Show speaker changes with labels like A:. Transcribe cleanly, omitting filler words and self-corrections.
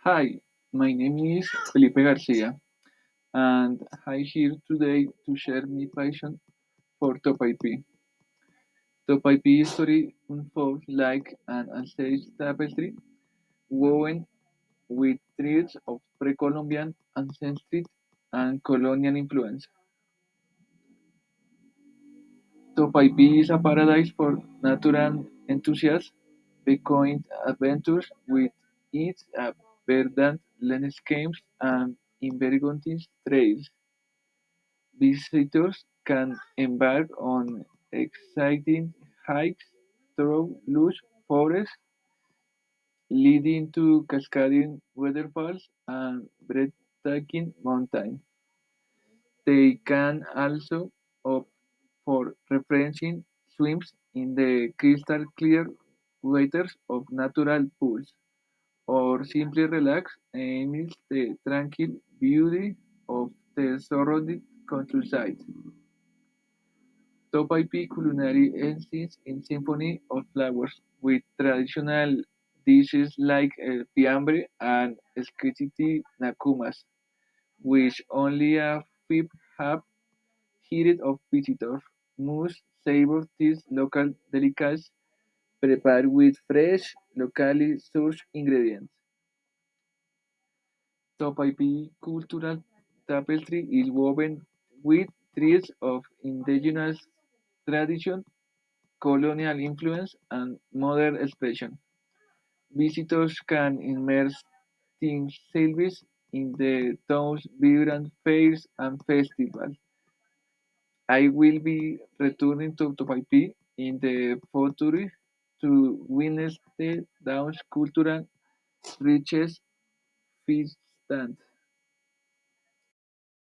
A: Hi, my name is Felipe Garcia, and I'm here today to share my passion for Topaipí. Topaipí history unfolds like an ancestral tapestry woven with threads of pre-Columbian ancestry and colonial influence. Topaipí is a paradise for natural enthusiasts, becoming adventures with its verdant landscapes and invigorating trails. Visitors can embark on exciting hikes through lush forests leading to cascading waterfalls and breathtaking mountains. They can also opt for refreshing swims in the crystal clear waters of natural pools, or simply relax amidst the tranquil beauty of the surrounding countryside. Topaipí culinary ends in symphony of flavors, with traditional dishes like el fiambre and exquisite nacumas, which only a few have heard of visitors. Must savor these local delicacies prepared with fresh, locally sourced ingredients. Topaipí cultural tapestry is woven with threads of indigenous tradition, colonial influence, and modern expression. Visitors can immerse themselves in the town's vibrant fairs and festivals. I will be returning to Topaipí in the future to witness the town's cultural riches firsthand.